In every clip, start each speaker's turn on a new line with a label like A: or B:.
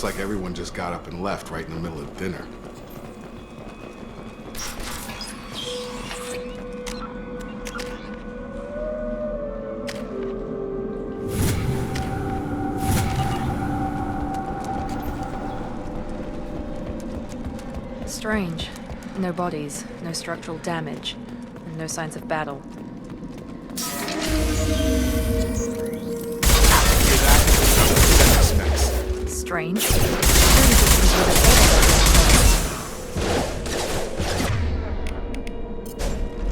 A: like everyone just got up and left right in the middle of dinner.
B: Strange. No bodies, no structural damage, and no signs of battle. Strange.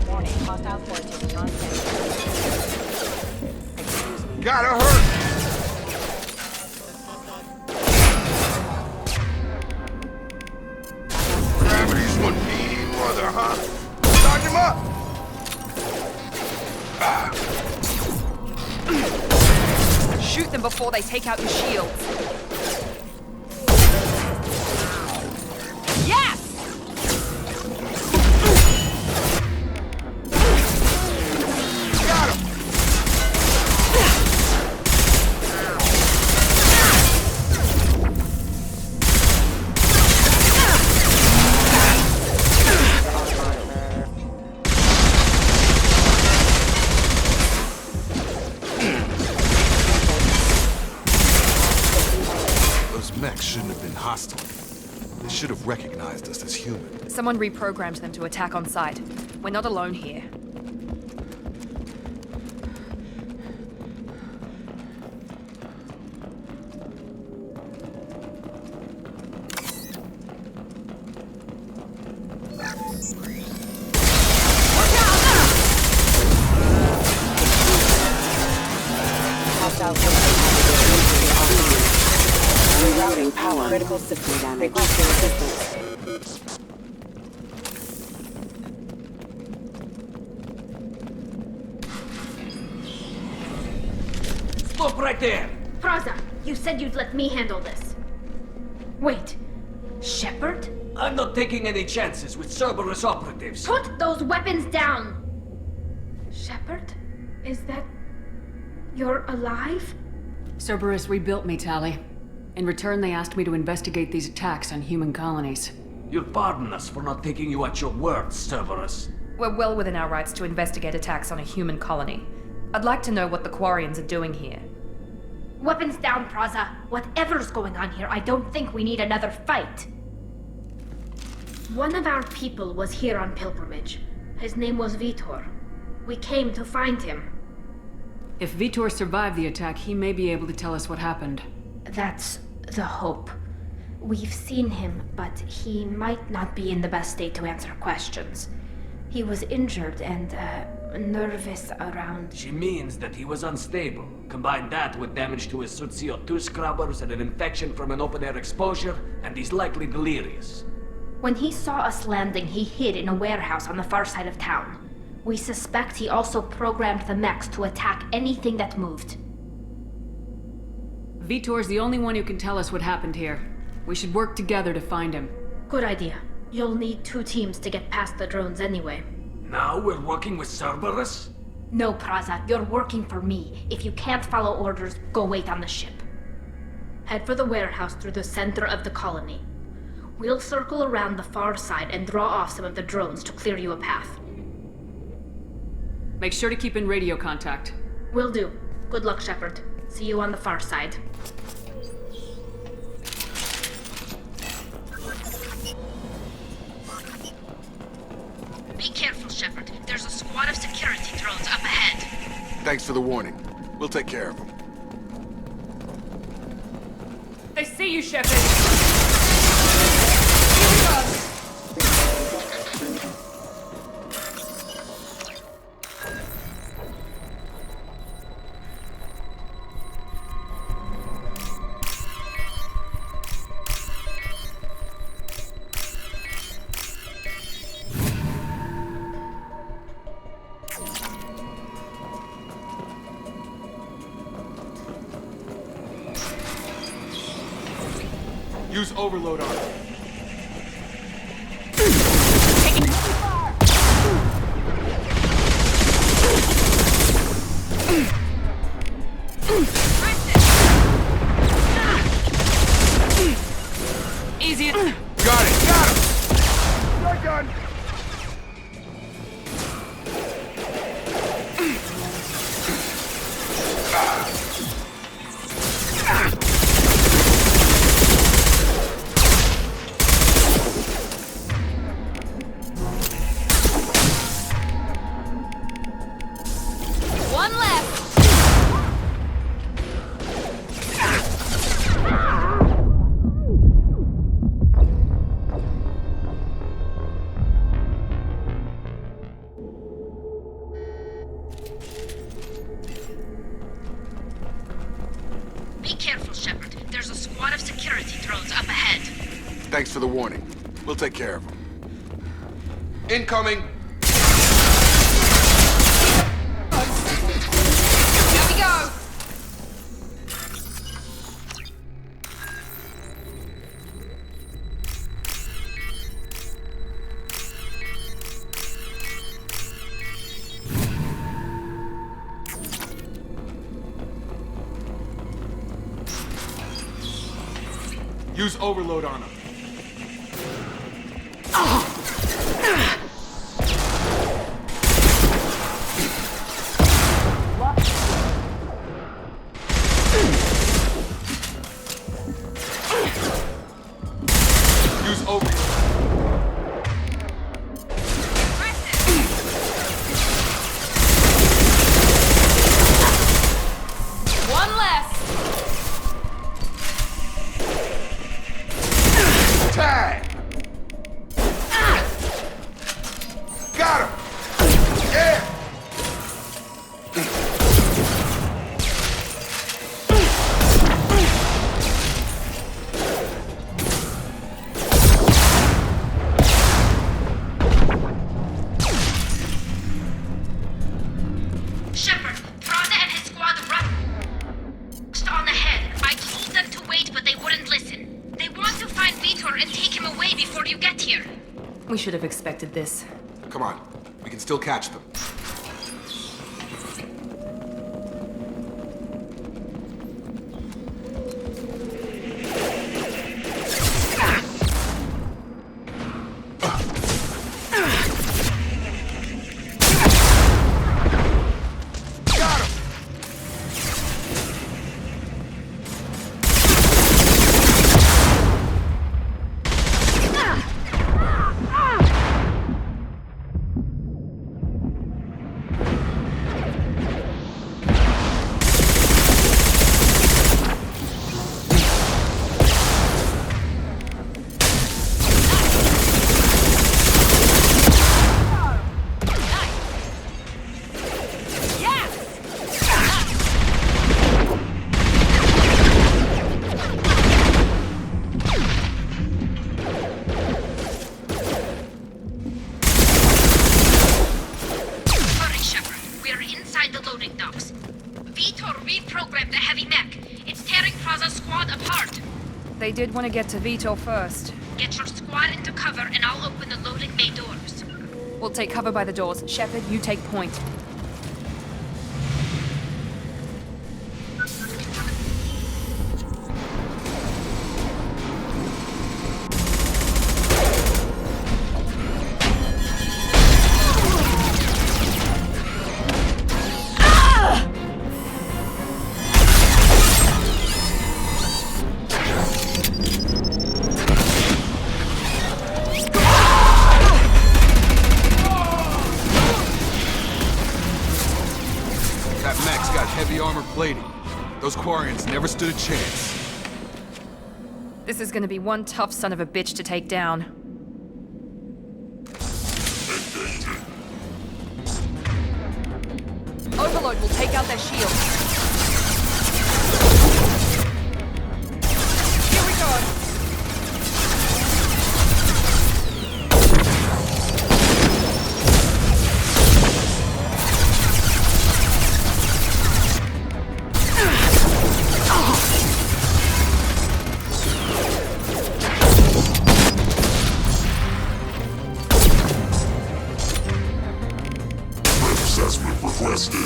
C: Warning, hostile forces on scene.
A: Gotta hurt! Gravity's one mean mother, huh? Start him up!
B: Shoot them before they take out your shields. Yes!
A: Got him! Mechs shouldn't have been hostile. They should have recognized us as human.
B: Someone reprogrammed them to attack on sight. We're not alone here.
C: Hostile forces. Rerouting power. Critical system damage. Requesting assistance.
D: Stop right there!
E: Praza, you said you'd let me handle this. Wait, Shepard?
D: I'm not taking any chances with Cerberus operatives.
E: Put those weapons down! Shepard? Is that... you're alive?
F: Cerberus rebuilt me, Tali. In return, they asked me to investigate these attacks on human colonies.
D: You'll pardon us for not taking you at your word, Cerberus.
B: We're well within our rights to investigate attacks on a human colony. I'd like to know what the Quarians are doing here.
E: Weapons down, Praza. Whatever's going on here, I don't think we need another fight. One of our people was here on pilgrimage. His name was Vitor. We came to find him.
F: If Vitor survived the attack, he may be able to tell us what happened.
E: That's the hope. We've seen him, but he might not be in the best state to answer questions. He was injured and, nervous around...
D: She means that he was unstable. Combine that with damage to his suit CO2 scrubbers and an infection from an open-air exposure, and he's likely delirious.
E: When he saw us landing, he hid in a warehouse on the far side of town. We suspect he also programmed the mechs to attack anything that moved.
F: Vitor's the only one who can tell us what happened here. We should work together to find him.
E: Good idea. You'll need 2 teams to get past the drones anyway.
D: Now we're working with Cerberus?
E: No, Praza, you're working for me. If you can't follow orders, go wait on the ship. Head for the warehouse through the center of the colony. We'll circle around the far side and draw off some of the drones to clear you a path.
F: Make sure to keep in radio contact.
E: Will do. Good luck, Shepard. See you on the far side. Be careful, Shepard. There's a squad of security drones up ahead.
A: Thanks for the warning. We'll take care of them.
B: They see you, Shepard! Here we go!
A: Use overload on it.
F: easy.
A: Got it! Got him! Shotgun!
F: One left.
E: Be careful, Shepard. There's a squad of security drones up ahead.
A: Thanks for the warning. We'll take care of them. Incoming!
B: Here we go!
A: Use overload on them. Use overload.
F: One less.
A: Tag! Got him! Yeah!
E: Shepard, Prada and his squad rushed on ahead. I told them to wait, but they wouldn't listen. They want to find Vitor and take him away before you get here.
B: We should have expected this.
A: Come on. We can still catch them. Got him!
E: Hurry, Shepard. We're inside the loading docks. Vitor reprogrammed the heavy mech. It's tearing Praza's squad apart.
B: They did want to get to Vitor first.
E: Get your squad into cover and I'll open the loading bay doors.
B: We'll take cover by the doors. Shepard, you take point.
A: That mech's got heavy armor plating. Those Quarians never stood a chance.
B: This is gonna be one tough son of a bitch to take down. Overload will take out their shields. Here we go!
G: Assessment requested.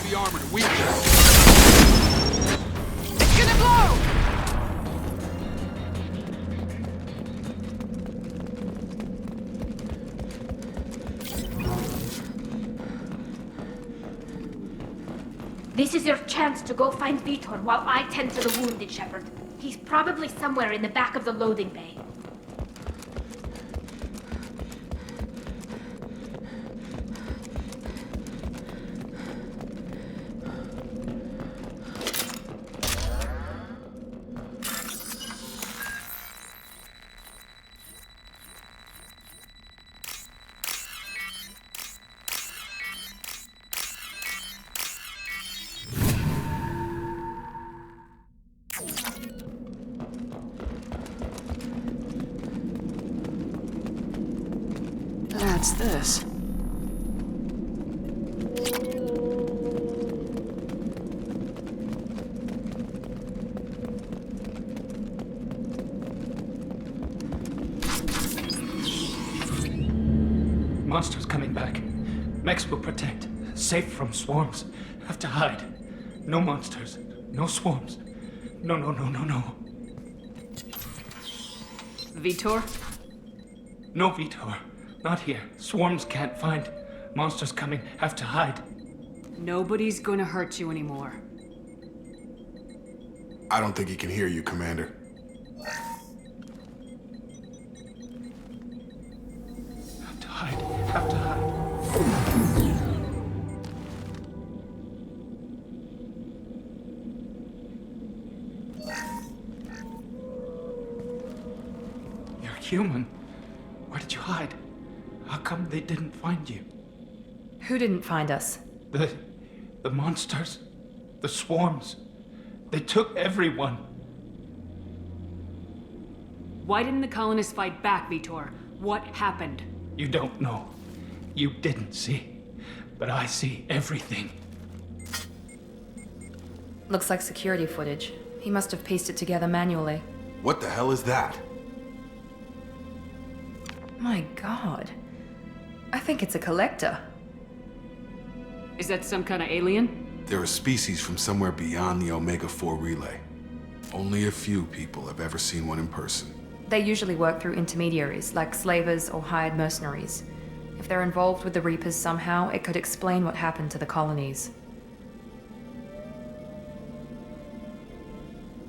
A: heavy armor to weaken them.
B: It's gonna blow!
E: This is your chance to go find Vitor while I tend to the wounded, Shepard. He's probably somewhere in the back of the loading bay.
F: That's this.
H: Monsters coming back. Mechs will protect. Safe from swarms. Have to hide. No monsters. No swarms. No.
F: Vitor?
H: No Vitor. Not here. Swarms can't find. Monsters coming. Have to hide.
F: Nobody's gonna hurt you anymore.
A: I don't think he can hear you, Commander.
H: Have to hide. Have to hide. You're human. Where did you hide? How come they didn't find you?
B: Who didn't find us?
H: The monsters. The swarms. They took everyone.
F: Why didn't the colonists fight back, Vitor? What happened?
H: You don't know. You didn't see. But I see everything.
B: Looks like security footage. He must have pieced it together manually.
A: What the hell is that?
B: My god. I think it's a collector.
F: Is that some kind of alien?
A: They're a species from somewhere beyond the Omega-4 relay. Only a few people have ever seen one in person.
B: They usually work through intermediaries, like slavers or hired mercenaries. If they're involved with the Reapers somehow, it could explain what happened to the colonies.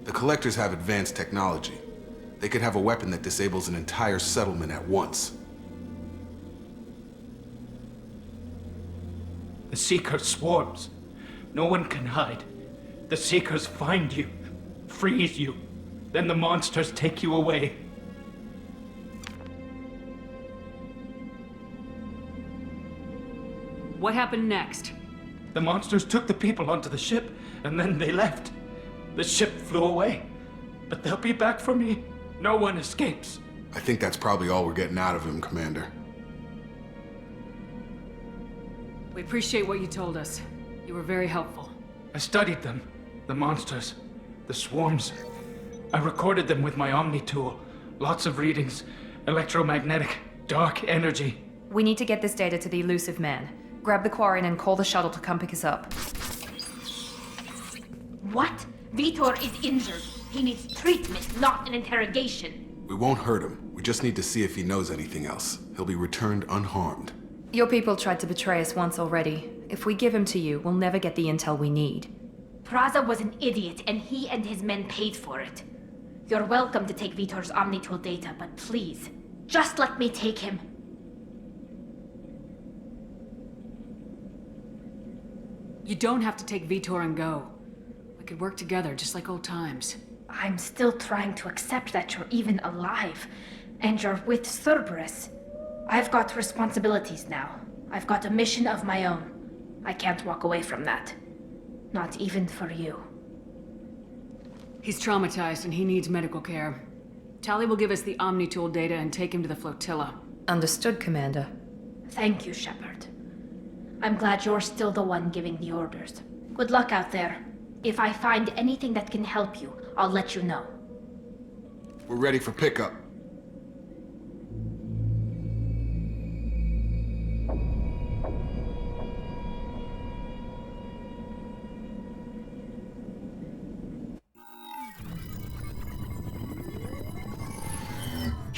A: The Collectors have advanced technology. They could have a weapon that disables an entire settlement at once.
H: The Seeker swarms. No one can hide. The Seekers find you, freeze you. Then the monsters take you away.
F: What happened next?
H: The monsters took the people onto the ship, and then they left. The ship flew away. But they'll be back for me. No one escapes.
A: I think that's probably all we're getting out of him, Commander.
F: We appreciate what you told us. You were very helpful.
H: I studied them. The monsters. The swarms. I recorded them with my Omni tool. Lots of readings. Electromagnetic. Dark energy.
B: We need to get this data to the elusive man. Grab the Quarian and call the shuttle to come pick us up.
E: What? Vitor is injured. He needs treatment, not an interrogation.
A: We won't hurt him. We just need to see if he knows anything else. He'll be returned unharmed.
B: Your people tried to betray us once already. If we give him to you, we'll never get the intel we need.
E: Praza was an idiot, and he and his men paid for it. You're welcome to take Vitor's Omnitool data, but please, just let me take him.
F: You don't have to take Vitor and go. We could work together, just like old times.
E: I'm still trying to accept that you're even alive, and you're with Cerberus. I've got responsibilities now. I've got a mission of my own. I can't walk away from that. Not even for you.
F: He's traumatized and he needs medical care. Tali will give us the Omnitool data and take him to the flotilla.
B: Understood, Commander.
E: Thank you, Shepard. I'm glad you're still the one giving the orders. Good luck out there. If I find anything that can help you, I'll let you know.
A: We're ready for pickup.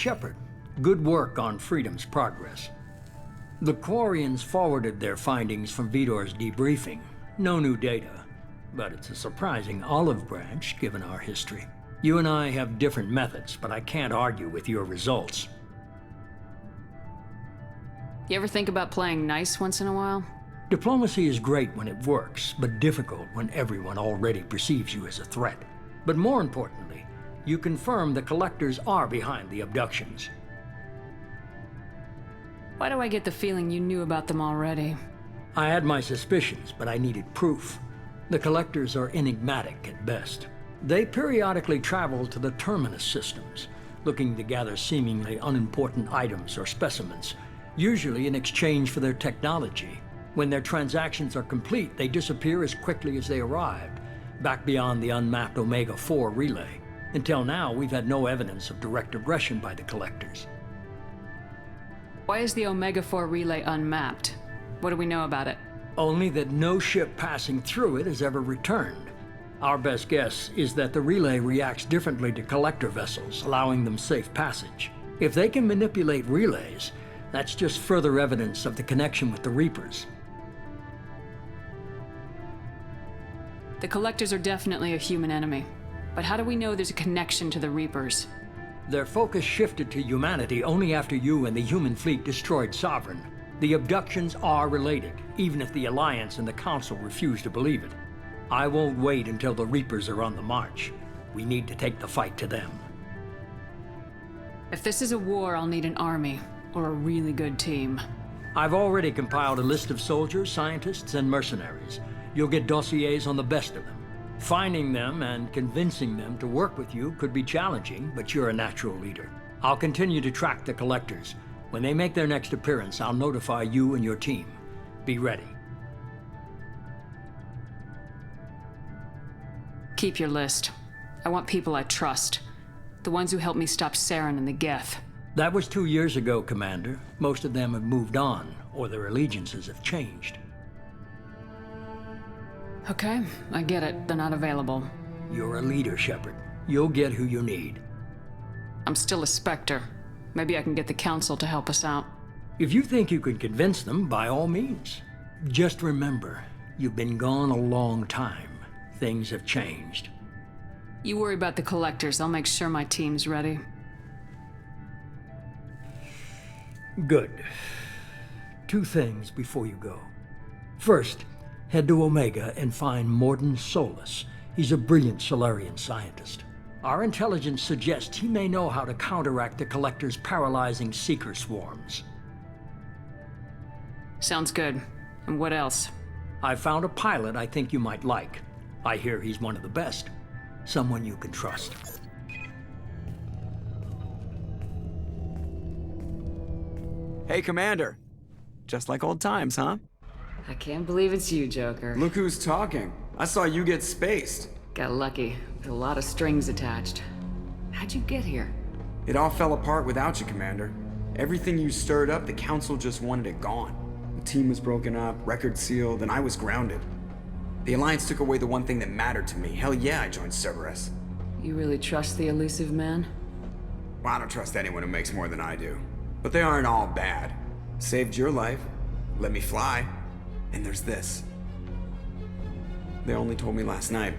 I: Shepard, good work on Freedom's progress. The Quarians forwarded their findings from Vidor's debriefing. No new data, but it's a surprising olive branch given our history. You and I have different methods, but I can't argue with your results.
F: You ever think about playing nice once in a while?
I: Diplomacy is great when it works, but difficult when everyone already perceives you as a threat. But more importantly, you confirm the Collectors are behind the abductions.
F: Why do I get the feeling you knew about them already?
I: I had my suspicions, but I needed proof. The Collectors are enigmatic at best. They periodically travel to the Terminus systems, looking to gather seemingly unimportant items or specimens, usually in exchange for their technology. When their transactions are complete, they disappear as quickly as they arrived, back beyond the unmapped Omega-4 relay. Until now, we've had no evidence of direct aggression by the Collectors.
F: Why is the Omega-4 relay unmapped? What do we know about it?
I: Only that no ship passing through it has ever returned. Our best guess is that the relay reacts differently to Collector vessels, allowing them safe passage. If they can manipulate relays, that's just further evidence of the connection with the Reapers.
F: The Collectors are definitely a human enemy. But how do we know there's a connection to the Reapers?
I: Their focus shifted to humanity only after you and the human fleet destroyed Sovereign. The abductions are related, even if the Alliance and the Council refuse to believe it. I won't wait until the Reapers are on the march. We need to take the fight to them.
F: If this is a war, I'll need an army, or a really good team.
I: I've already compiled a list of soldiers, scientists, and mercenaries. You'll get dossiers on the best of them. Finding them and convincing them to work with you could be challenging, but you're a natural leader. I'll continue to track the Collectors. When they make their next appearance, I'll notify you and your team. Be ready.
F: Keep your list. I want people I trust. The ones who helped me stop Saren and the Geth.
I: That was 2 years ago, Commander. Most of them have moved on, or their allegiances have changed.
F: Okay, I get it. They're not available.
I: You're a leader, Shepard. You'll get who you need.
F: I'm still a Spectre. Maybe I can get the Council to help us out.
I: If you think you can convince them, by all means. Just remember, you've been gone a long time. Things have changed.
F: You worry about the Collectors. I'll make sure my team's ready.
I: Good. 2 things before you go. First, head to Omega and find Mordin Solus. He's a brilliant Solarian scientist. Our intelligence suggests he may know how to counteract the Collector's paralyzing Seeker swarms.
F: Sounds good. And what else?
I: I found a pilot I think you might like. I hear he's one of the best. Someone you can trust.
J: Hey, Commander. Just like old times, huh?
K: I can't believe it's you, Joker.
J: Look who's talking. I saw you get spaced.
K: Got lucky, with a lot of strings attached. How'd you get here?
J: It all fell apart without you, Commander. Everything you stirred up, the Council just wanted it gone. The team was broken up, record sealed, and I was grounded. The Alliance took away the one thing that mattered to me. Hell yeah, I joined Cerberus.
K: You really trust the elusive man?
J: Well, I don't trust anyone who makes more than I do. But they aren't all bad. Saved your life, let me fly, and there's this. They only told me last night.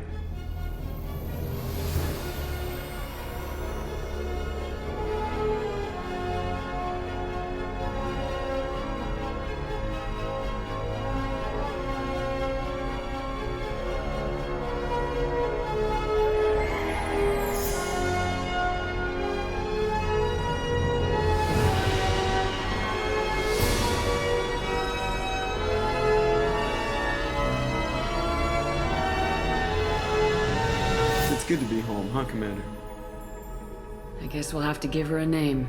J: It's good to be home, huh, Commander?
K: I guess we'll have to give her a name.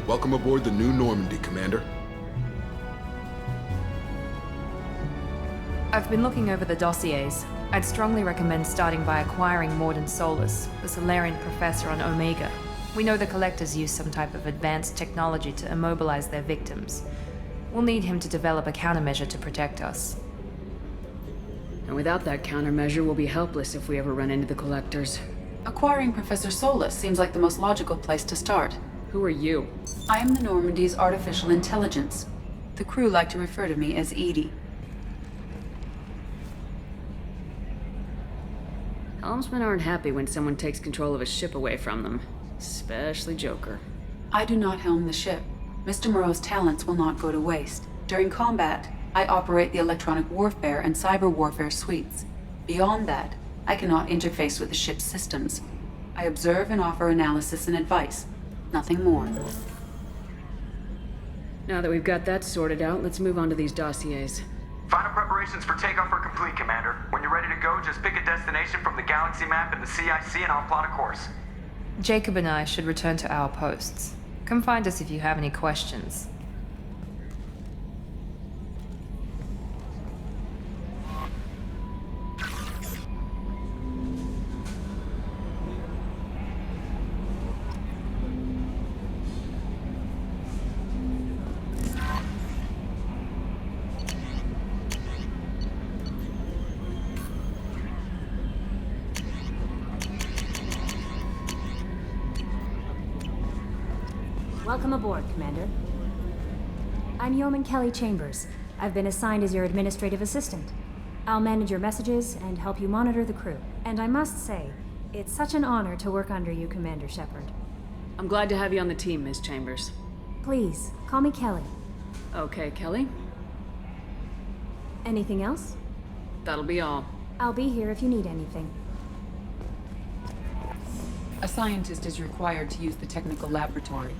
A: Welcome aboard the New Normandy, Commander.
B: I've been looking over the dossiers. I'd strongly recommend starting by acquiring Morden Solus, the Solarian professor on Omega. We know the Collectors use some type of advanced technology to immobilize their victims. We'll need him to develop a countermeasure to protect us.
F: And without that countermeasure, we'll be helpless if we ever run into the Collectors.
L: Acquiring Professor Solus seems like the most logical place to start.
F: Who are you?
L: I am the Normandy's artificial intelligence. The crew like to refer to me as Edie.
F: Helmsmen aren't happy when someone takes control of a ship away from them. Especially Joker.
L: I do not helm the ship. Mr. Moreau's talents will not go to waste. During combat, I operate the electronic warfare and cyber warfare suites. Beyond that, I cannot interface with the ship's systems. I observe and offer analysis and advice. Nothing more.
F: Now that we've got that sorted out, let's move on to these dossiers.
M: Final preparations for takeoff are complete, Commander. When you're ready to go, just pick a destination from the galaxy map in the CIC and I'll plot a course.
B: Jacob and I should return to our posts. Come find us if you have any questions.
N: Welcome aboard, Commander. I'm Yeoman Kelly Chambers. I've been assigned as your administrative assistant. I'll manage your messages and help you monitor the crew. And I must say, it's such an honor to work under you, Commander Shepard.
F: I'm glad to have you on the team, Miss Chambers.
N: Please, call me Kelly.
F: Okay, Kelly.
N: Anything else?
F: That'll be all.
N: I'll be here if you need anything.
L: A scientist is required to use the technical laboratory.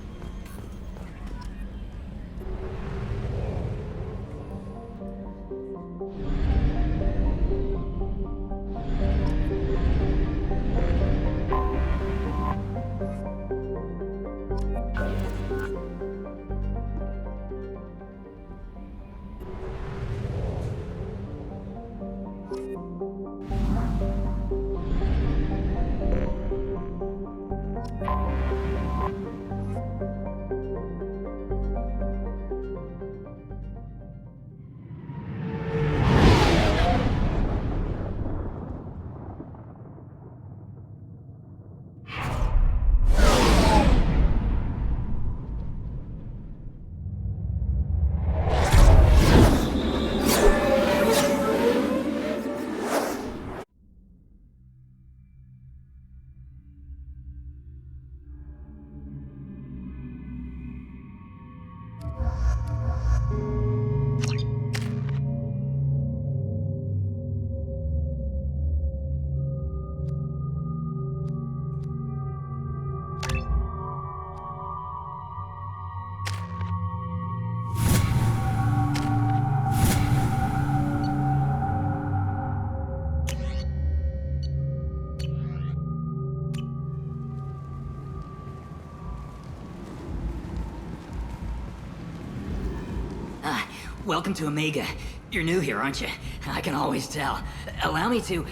O: Welcome to Omega. You're new here, aren't you? I can always tell. Allow me to...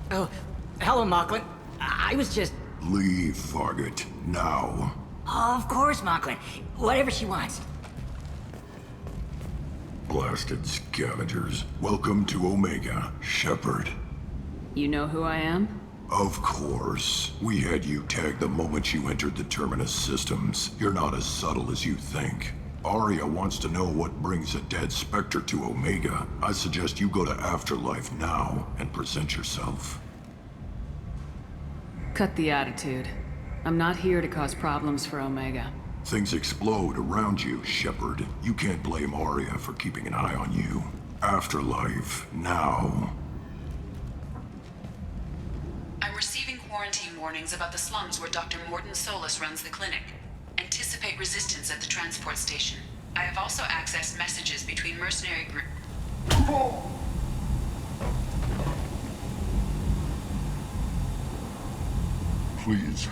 O: Oh, hello, Mocklin. I was just...
G: Leave, Fargate. Now.
O: Of course, Mocklin. Whatever she wants.
G: Blasted scavengers. Welcome to Omega, Shepard.
F: You know who I am?
G: Of course. We had you tagged the moment you entered the Terminus systems. You're not as subtle as you think. Aria wants to know what brings a dead Spectre to Omega. I suggest you go to Afterlife now and present yourself.
F: Cut the attitude. I'm not here to cause problems for Omega.
G: Things explode around you, Shepard. You can't blame Aria for keeping an eye on you. Afterlife, now.
L: I'm receiving quarantine warnings about the slums where Dr. Morden Solus runs the clinic. Anticipate resistance at the transport station. I have also accessed messages between mercenary groups.
G: Please.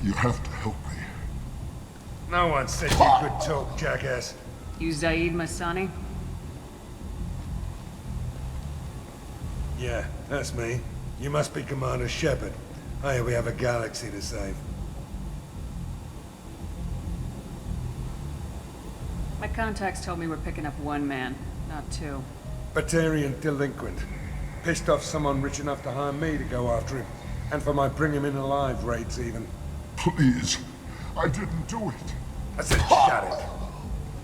G: You have to help me.
P: No one said you could talk, jackass.
F: You Zaid Masani?
P: Yeah, that's me. You must be Commander Shepard. Hey, we have a galaxy to save.
F: My contacts told me we're picking up one man, not two.
P: Batarian delinquent. Pissed off someone rich enough to hire me to go after him. And for my bring him in alive raids even.
G: Please. I didn't do it.
P: I said shut it.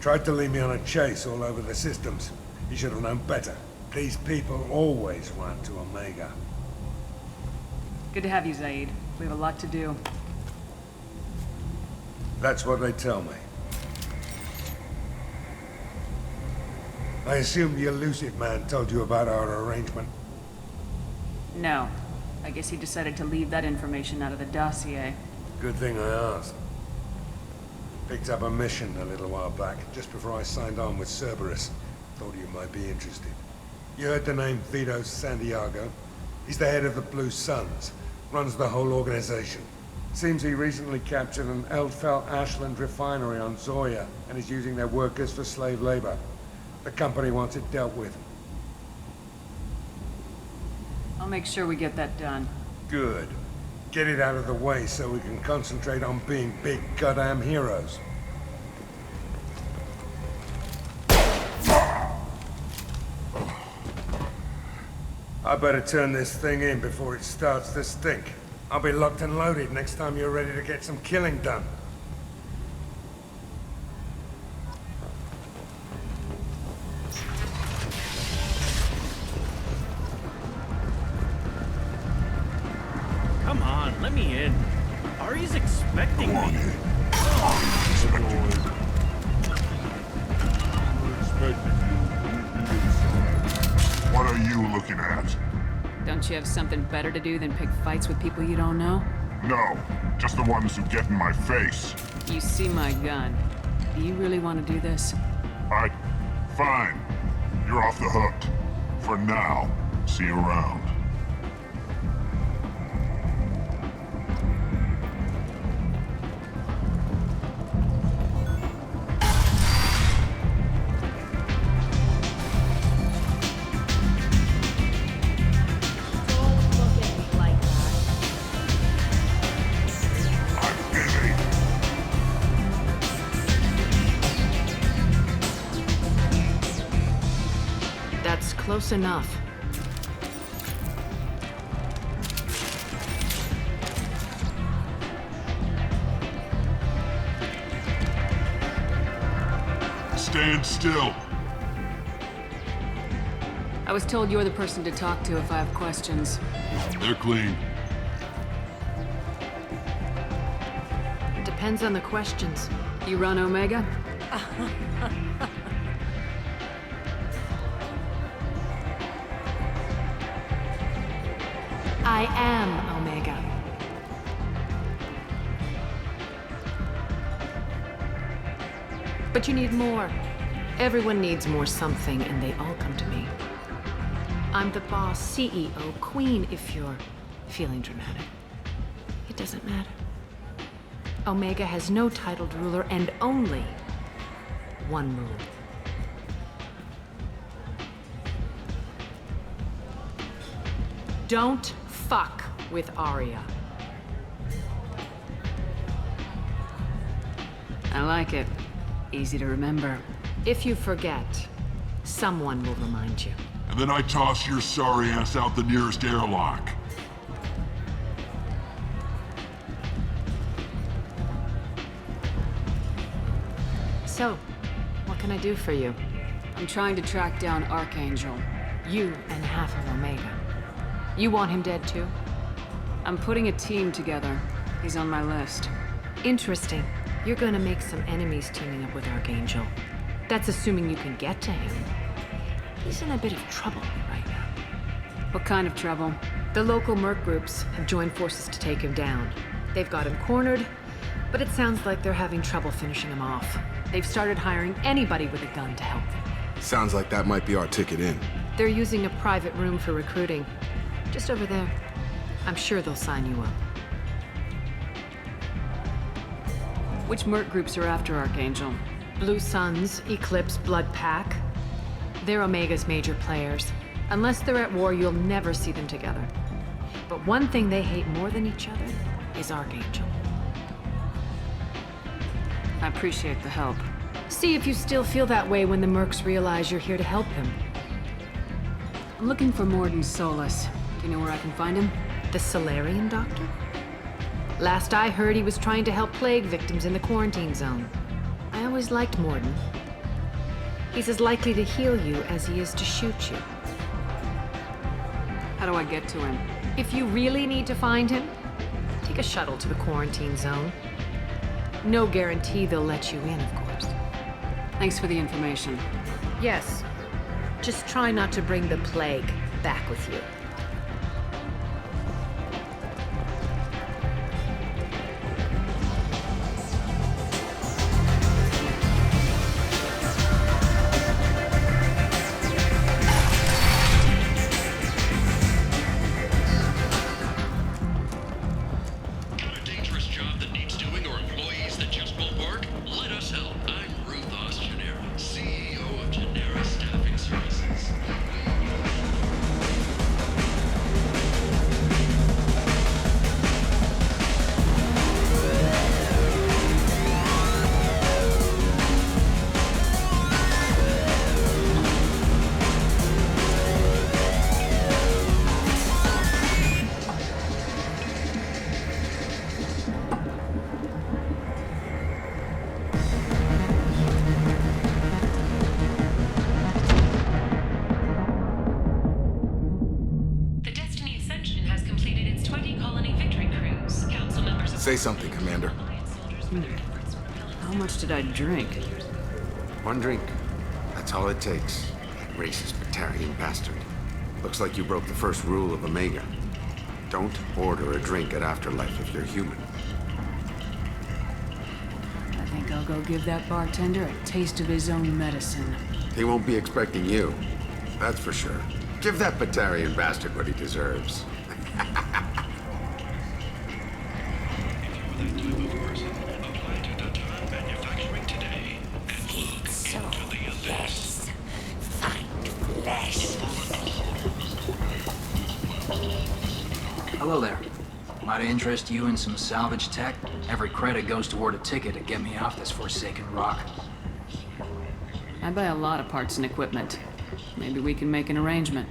P: Tried to lead me on a chase all over the systems. He should have known better. These people always run to Omega.
F: Good to have you, Zaid. We have a lot to do.
P: That's what they tell me. I assume the elusive man told you about our arrangement.
F: No. I guess he decided to leave that information out of the dossier.
P: Good thing I asked. Picked up a mission a little while back, just before I signed on with Cerberus. Thought you might be interested. You heard the name Vito Santiago? He's the head of the Blue Suns. Runs the whole organization. Seems he recently captured an Eldfell Ashland refinery on Zoya and is using their workers for slave labor. The company wants it dealt with.
F: I'll make sure we get that done.
P: Good. Get it out of the way so we can concentrate on being big goddamn heroes. I better turn this thing in before it starts to stink. I'll be locked and loaded next time you're ready to get some killing done.
Q: Come on, let me in. Ari's expecting me.
G: What are you looking at?
F: Don't you have something better to do than pick fights with people you don't know?
G: No, just the ones who get in my face.
F: You see my gun. Do you really want to do this?
G: Fine. You're off the hook. For now. See you around.
F: Close enough.
G: Stand still.
F: I was told you're the person to talk to if I have questions.
G: They're clean.
F: Depends on the questions. You run Omega? I am Omega. But you need more. Everyone needs more something, and they all come to me. I'm the boss, CEO, queen, if you're feeling dramatic. It doesn't matter. Omega has no titled ruler and only one rule. Don't fuck with Arya. I like it. Easy to remember. If you forget, someone will remind you.
G: And then I toss your sorry ass out the nearest airlock.
F: So, what can I do for you? I'm trying to track down Archangel. You and half of Omega. You want him dead too? I'm putting a team together. He's on my list. Interesting. You're gonna make some enemies teaming up with Archangel. That's assuming you can get to him. He's in a bit of trouble right now. What kind of trouble? The local merc groups have joined forces to take him down. They've got him cornered, but it sounds like they're having trouble finishing him off. They've started hiring anybody with a gun to help them.
A: Sounds like that might be our ticket in.
B: They're using a private room for recruiting. Just over there. I'm sure they'll sign you up.
F: Which merc groups are after Archangel?
B: Blue Suns, Eclipse, Blood Pack. They're Omega's major players. Unless they're at war, you'll never see them together. But one thing they hate more than each other is Archangel.
F: I appreciate the help.
B: See if you still feel that way when the mercs realize you're here to help him.
F: I'm looking for Morden Solus. Do you know where I can find him?
B: The Solarian doctor? Last I heard, he was trying to help plague victims in the quarantine zone. I always liked Morden. He's as likely to heal you as he is to shoot you.
F: How do I get to him?
B: If you really need to find him, take a shuttle to the quarantine zone. No guarantee they'll let you in, of course.
F: Thanks for the information.
B: Yes. Just try not to bring the plague back with you.
A: Say something, Commander.
F: How much did I drink?
R: One drink. That's all it takes. Racist Batarian bastard. Looks like you broke the first rule of Omega. Don't order a drink at Afterlife if you're human.
F: I think I'll go give that bartender a taste of his own medicine.
R: He won't be expecting you. That's for sure. Give that Batarian bastard what he deserves.
S: Hello there. Might I interest you in some salvage tech? Every credit goes toward a ticket to get me off this forsaken rock.
F: I buy a lot of parts and equipment. Maybe we can make an arrangement.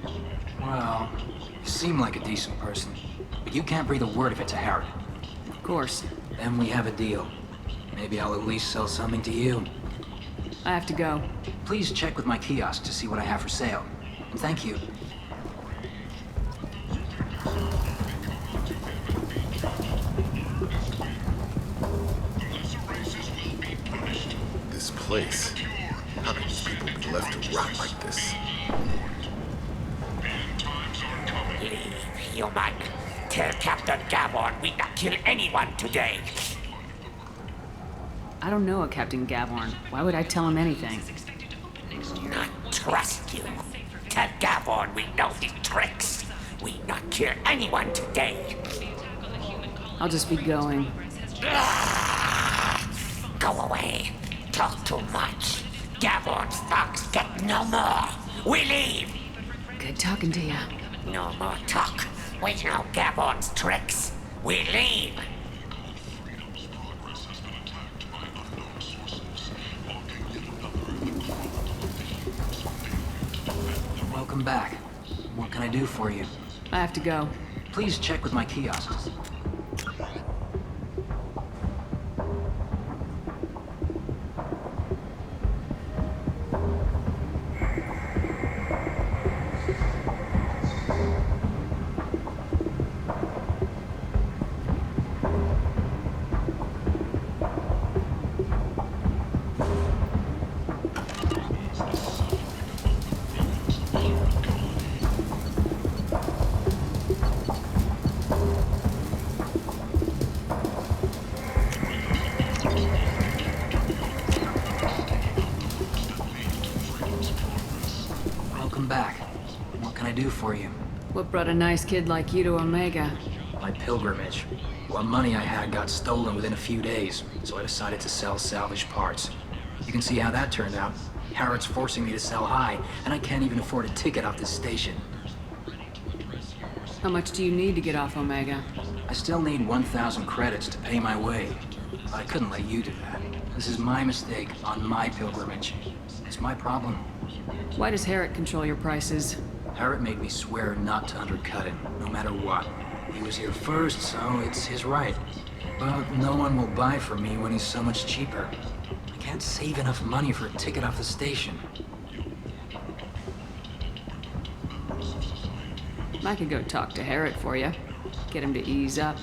S: Well, you seem like a decent person, but you can't breathe a word of it to Harry.
F: Of course.
S: Then we have a deal. Maybe I'll at least sell something to you.
F: I have to go.
S: Please check with my kiosk to see what I have for sale. And thank you.
A: This place. How can these people be left to rot like this?
T: Leave, human. Tell Captain Gavon we not kill anyone today.
F: I don't know a Captain Gavorn. Why would I tell him anything?
T: Not trust you. Tell Gavon we know his tricks. We not kill anyone today.
F: I'll just be going.
T: Go away. Talk too much. Gavon's thugs get no more. We leave.
F: Good talking to you.
T: No more talk. We know Gavon's tricks. We leave.
S: Welcome back. What can I do for you?
F: I have to go.
S: Please check with my kiosks. Welcome back. What can I do for you?
F: What brought a nice kid like you to Omega?
S: my pilgrimage. What money I had got stolen within a few days, so I decided to sell salvaged parts. You can see how that turned out. Harrod's forcing me to sell high, and I can't even afford a ticket off this station.
F: How much do you need to get off Omega?
S: I still need 1,000 credits to pay my way. But I couldn't let you do that. This is my mistake on my pilgrimage. It's my problem.
F: Why does Harrod control your prices?
S: Harrod made me swear not to undercut it, no matter what. He was here first, so it's his right. But no one will buy from me when he's so much cheaper. I can't save enough money for a ticket off the station.
F: I could go talk to Harrod for you. Get him to ease up.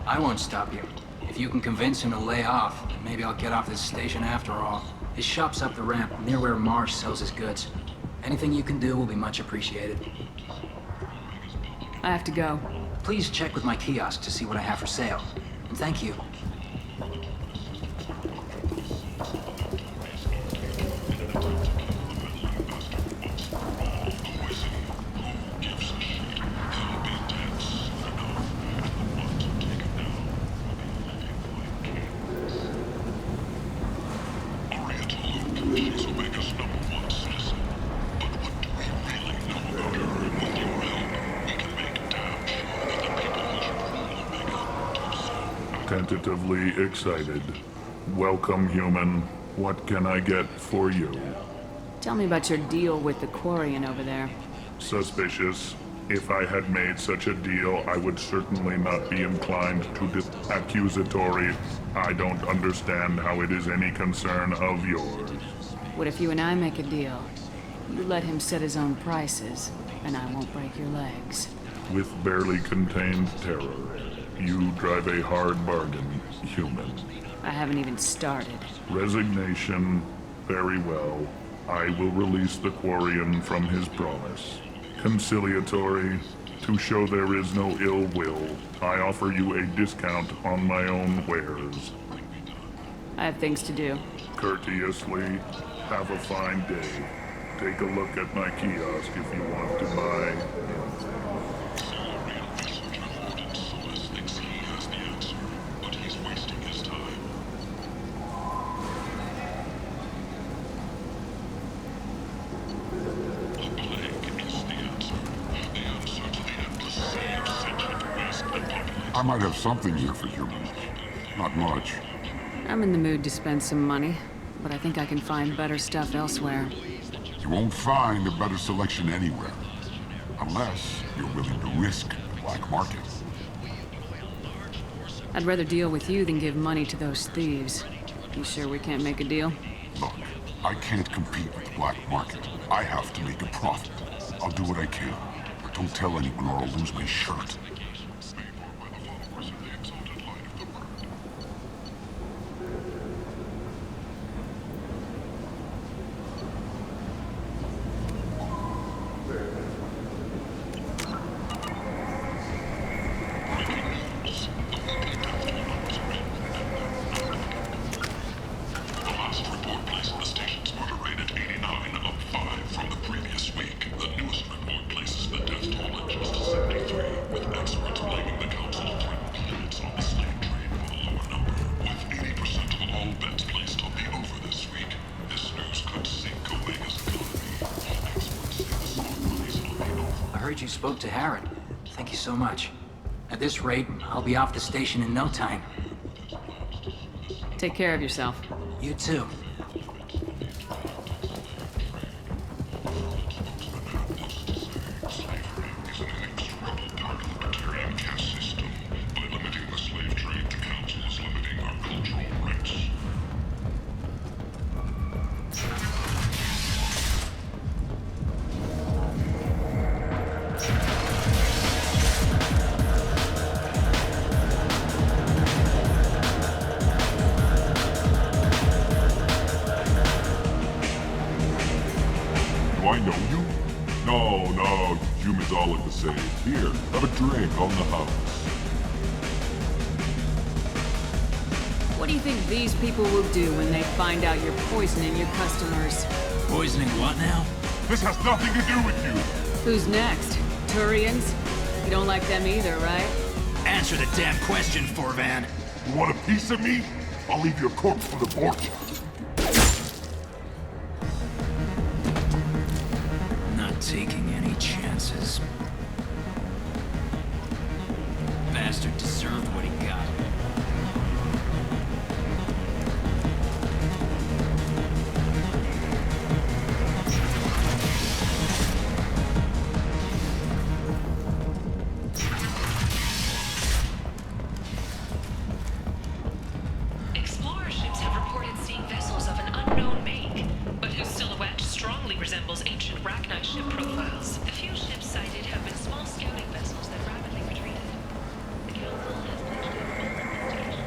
S: I won't stop you. If you can convince him to lay off, maybe I'll get off this station after all. His shop's up the ramp, near where Marsh sells his goods. Anything you can do will be much appreciated.
F: I have to go.
S: Please check with my kiosk to see what I have for sale. And thank you.
U: Tentatively excited. Welcome, human. What can I get for you?
F: Tell me about your deal with the Quarian over there.
U: Suspicious. If I had made such a deal, I would certainly not be inclined to accusatory. I don't understand how it is any concern of yours.
F: What if you and I make a deal? You let him set his own prices, and I won't break your legs.
U: With barely contained terror, you drive a hard bargain, human.
F: I haven't even started.
U: Resignation. Very well. I will release the Quarian from his promise. Conciliatory. To show there is no ill will, I offer you a discount on my own wares.
F: I have things to do.
U: Courteously. Have a fine day. Take a look at my kiosk if you want to buy.
G: I might have something here for humans. Not much.
F: I'm in the mood to spend some money, but I think I can find better stuff elsewhere.
G: You won't find a better selection anywhere. Unless you're willing to risk the black market.
F: I'd rather deal with you than give money to those thieves. You sure we can't make a deal?
G: Look, I can't compete with the black market. I have to make a profit. I'll do what I can. But don't tell anyone or I'll lose my shirt.
S: You spoke to Harrod. Thank you so much. At this rate, I'll be off the station in no time.
F: Take care of yourself.
S: You too.
G: Here, have a drink on the house.
F: What do you think these people will do when they find out you're poisoning your customers?
S: Poisoning what now?
G: This has nothing to do with you!
F: Who's next? Turians? You don't like them either, right?
C: Answer the damn question, Forvan.
U: You want a piece of me? I'll leave your corpse for the Borgia.
C: Not taking any chances. Bastard deserved what he got.
V: Explorer ships have reported seeing vessels of an unknown make, but whose silhouette strongly resembles ancient Rachni ship profiles. The few ships sighted have been small scouting vessels that rapidly retreated. The Council has pledged a full investigation.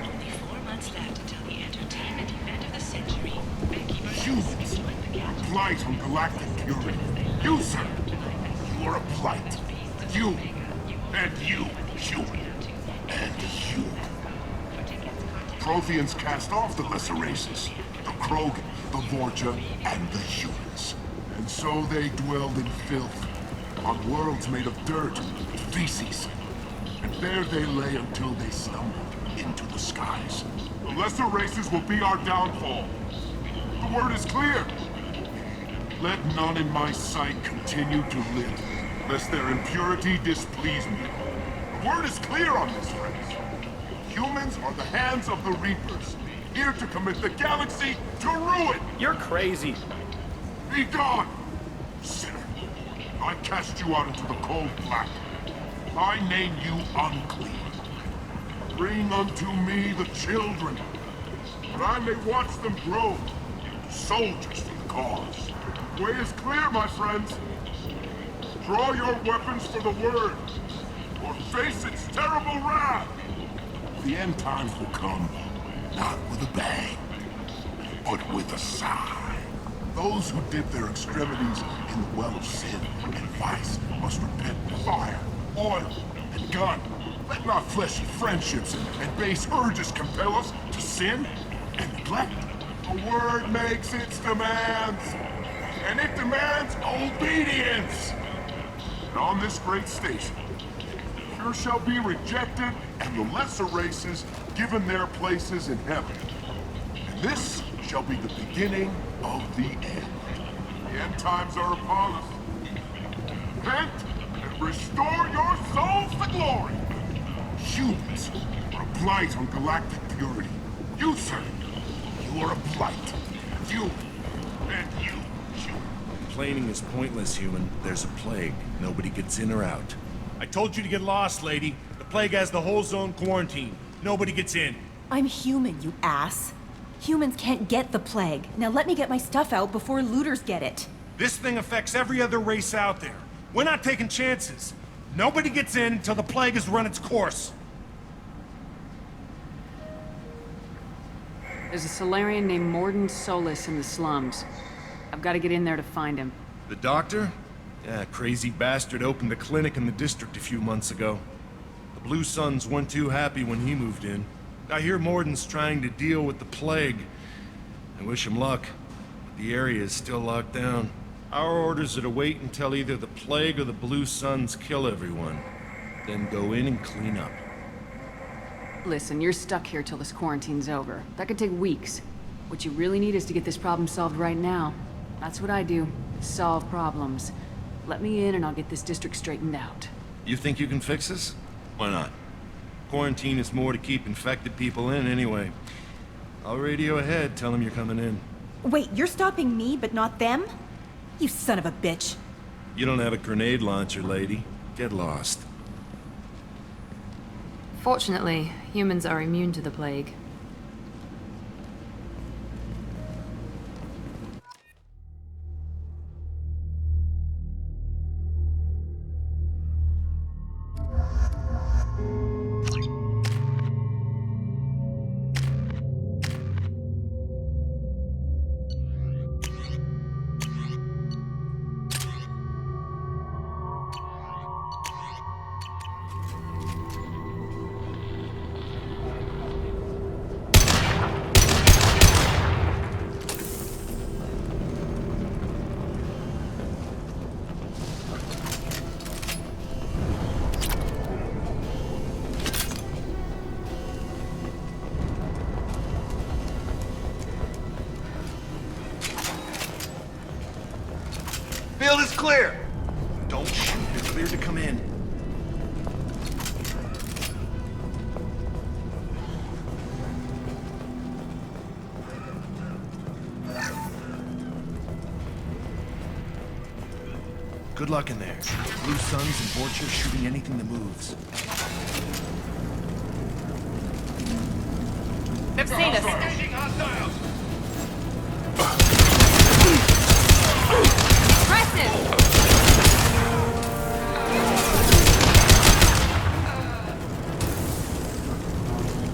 V: Only 4 months left until the entertainment event of the century. Becky
U: Humans! Blight on galactic purity. You, sir! You are a blight. You! And you, human. And you. Protheans cast off the lesser races. The Krogan, the Borgia, and the humans. And so they dwelled in filth. On worlds made of dirt, feces. And there they lay until they stumbled into the skies. The lesser races will be our downfall. The word is clear. Let none in my sight continue to live, lest their impurity displease me. The word is clear on this, friends. Humans are the hands of the Reapers, here to commit the galaxy to ruin!
Q: You're crazy.
U: Be gone, sinner. I cast you out into the cold black. I name you unclean. Bring unto me the children, that I may watch them grow into soldiers for the cause. The way is clear, my friends. Draw your weapons for the word, or face its terrible wrath. The end times will come, not with a bang, but with a sigh. Those who dip their extremities in the well of sin and vice must repent with fire, oil, and gun. Let not fleshy friendships and base urges compel us to sin and neglect. The word makes its demands, and it demands obedience. And on this great station, pure shall be rejected, and the lesser races given their places in heaven. And this shall be the beginning of the end. The end times are upon us. Repent and restore your souls to glory. Humans are a blight on galactic purity. You, sir, you are a blight. You, and you, human.
W: Complaining is pointless, human. There's a plague. Nobody gets in or out.
Q: I told you to get lost, lady. The plague has the whole zone quarantined. Nobody gets in.
X: I'm human, you ass. Humans can't get the plague. Now let me get my stuff out before looters get it.
Q: This thing affects every other race out there. We're not taking chances. Nobody gets in until the plague has run its course.
F: There's a Solarian named Morden Solis in the slums. I've got to get in there to find him.
W: The doctor? Yeah, crazy bastard opened a clinic in the district a few months ago. The Blue Suns weren't too happy when he moved in. I hear Morden's trying to deal with the plague. I wish him luck, but the area is still locked down. Our orders are to wait until either the plague or the Blue Suns kill everyone, then go in and clean up.
F: Listen, you're stuck here till this quarantine's over. That could take weeks. What you really need is to get this problem solved right now. That's what I do. Solve problems. Let me in and I'll get this district straightened out.
W: You think you can fix this? Why not? Quarantine is more to keep infected people in anyway. I'll radio ahead, tell them you're coming in.
X: Wait, you're stopping me, but not them? You son of a bitch.
W: You don't have a grenade launcher, lady. Get lost.
B: Fortunately, humans are immune to the plague.
W: clear! Don't shoot, you're cleared to come in. Good luck in there. Blue Suns and Vorcha shooting anything that moves.
B: They've seen us. Impressive!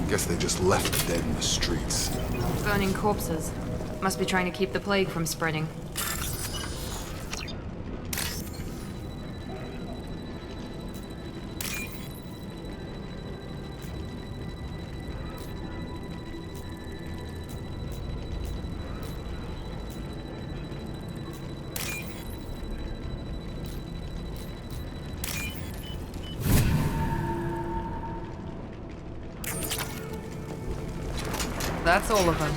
A: Guess they just left the dead in the streets.
B: Burning corpses. Must be trying to keep the plague from spreading. That's all of them.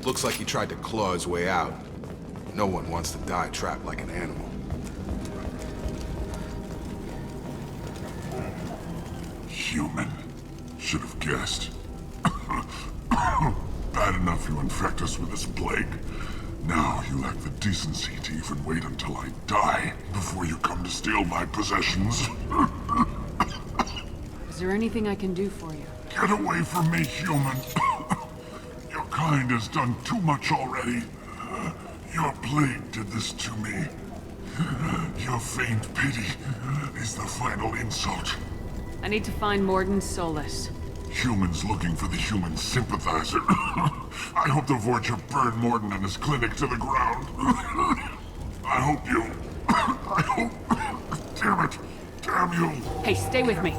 A: Looks like he tried to claw his way out. No one wants to die trapped like an animal.
G: Human. Should have guessed. Bad enough you infect us with this plague. Now you lack the decency to even wait until I die before you come to steal my possessions.
F: Is there anything I can do for you?
G: Get away from me, human. Your kind has done too much already. Your plague did this to me. Your faint pity is the final insult.
F: I need to find Morden Solus.
G: Humans looking for the human sympathizer. I hope the Vorcha burned Morden and his clinic to the ground. I hope you... I hope... Damn it. Damn you.
F: Hey, stay with me.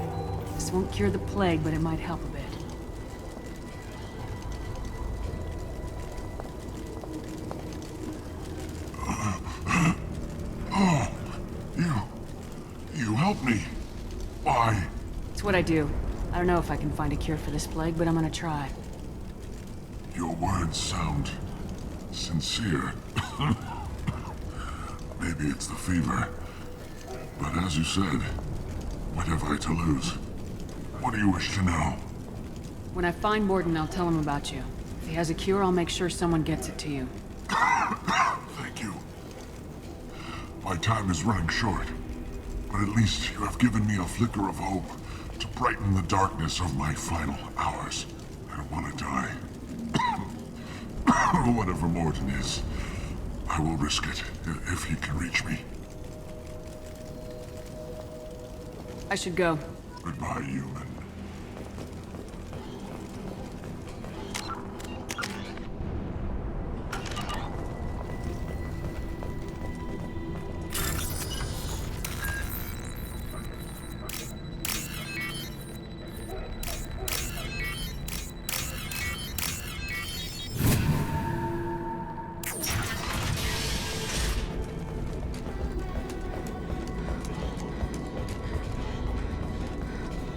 F: This won't cure the plague, but it might help a bit.
G: Oh, you helped me. Why?
F: It's what I do. I don't know if I can find a cure for this plague, but I'm gonna try.
G: Your words sound sincere. Maybe it's the fever. But as you said, what have I to lose? What do you wish to know?
F: When I find Morden, I'll tell him about you. If he has a cure, I'll make sure someone gets it to you.
G: Thank you. My time is running short, but at least you have given me a flicker of hope to brighten the darkness of my final hours. I don't want to die. Whatever Morden is, I will risk it if he can reach me.
F: I should go.
G: Goodbye, human.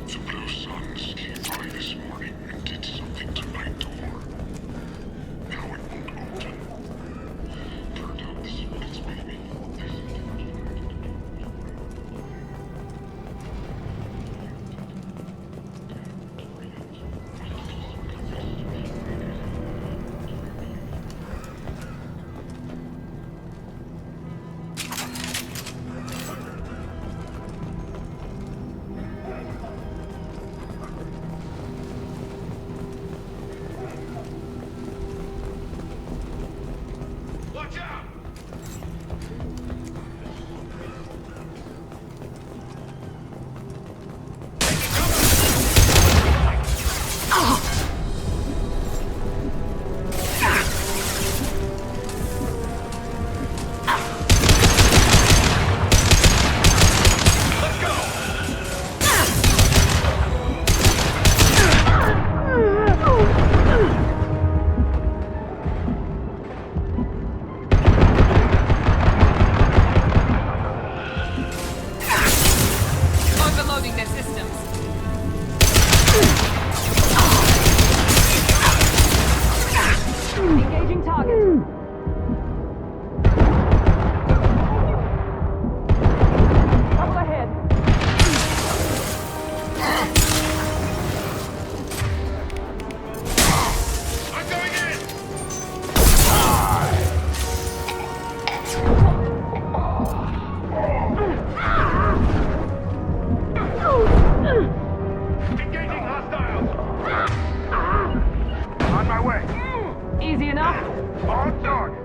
G: Some blue
Q: On target.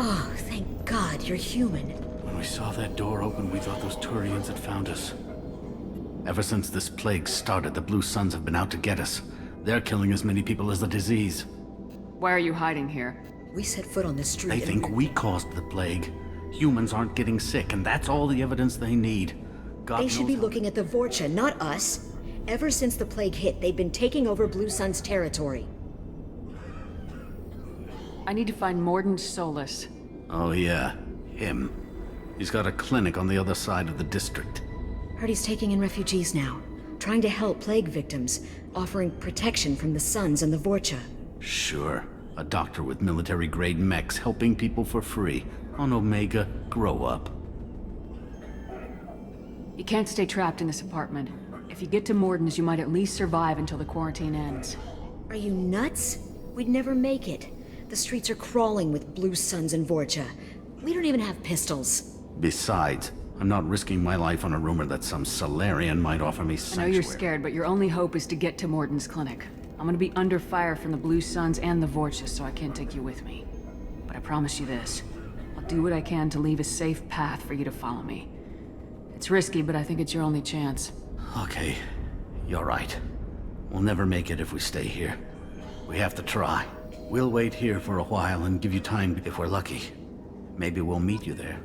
D: Oh, thank God you're human.
E: When we saw that door open, we thought those Turians had found us. Ever since this plague started, the Blue Suns have been out to get us. They're killing as many people as the disease.
F: Why are you hiding here?
D: We set foot on this street.
E: They think we caused the plague. Humans aren't getting sick, and that's all the evidence they need. God
D: They should be looking at the Vorcha, not us. Ever since the plague hit, they've been taking over Blue Sun's territory.
F: I need to find Morden Solus.
E: Oh yeah, him. He's got a clinic on the other side of the district.
D: Heard he's taking in refugees now, trying to help plague victims, offering protection from the Suns and the Vorcha.
E: Sure. A doctor with military-grade mechs helping people for free. On Omega, grow up.
F: You can't stay trapped in this apartment. If you get to Morden's, you might at least survive until the quarantine ends.
D: Are you nuts? We'd never make it. The streets are crawling with Blue Suns and Vorcha. We don't even have pistols.
E: Besides, I'm not risking my life on a rumor that some Solarian might offer me
F: I know
E: sanctuary.
F: you're scared, but your only hope is to get to Morden's clinic. I'm gonna be under fire from the Blue Suns and the Vorcha, so I can't take you with me. But I promise you this. I'll do what I can to leave a safe path for you to follow me. It's risky, but I think it's your only chance.
E: Okay, you're right. We'll never make it if we stay here. We have to try. We'll wait here for a while and give you time if we're lucky. Maybe we'll meet you there.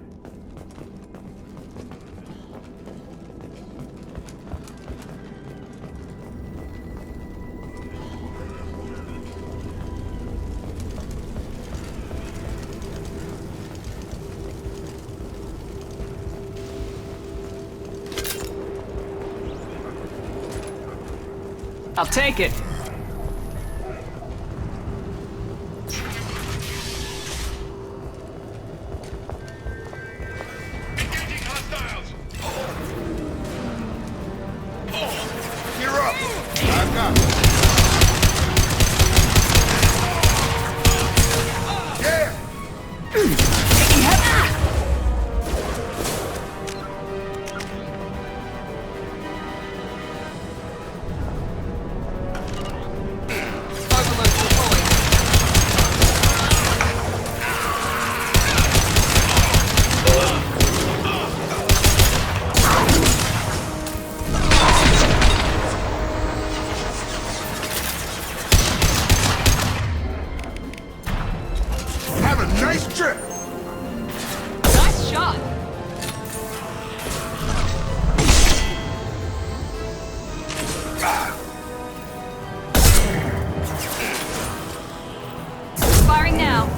F: I'll take it. Firing now.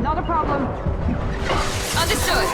F: Not a problem. Understood.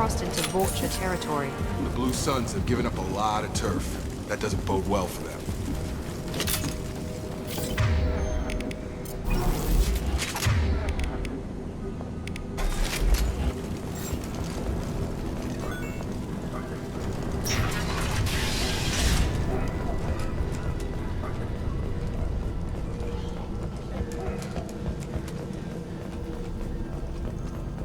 B: crossed into Vulture territory.
A: The Blue Suns have given up a lot of turf. That doesn't bode well for them.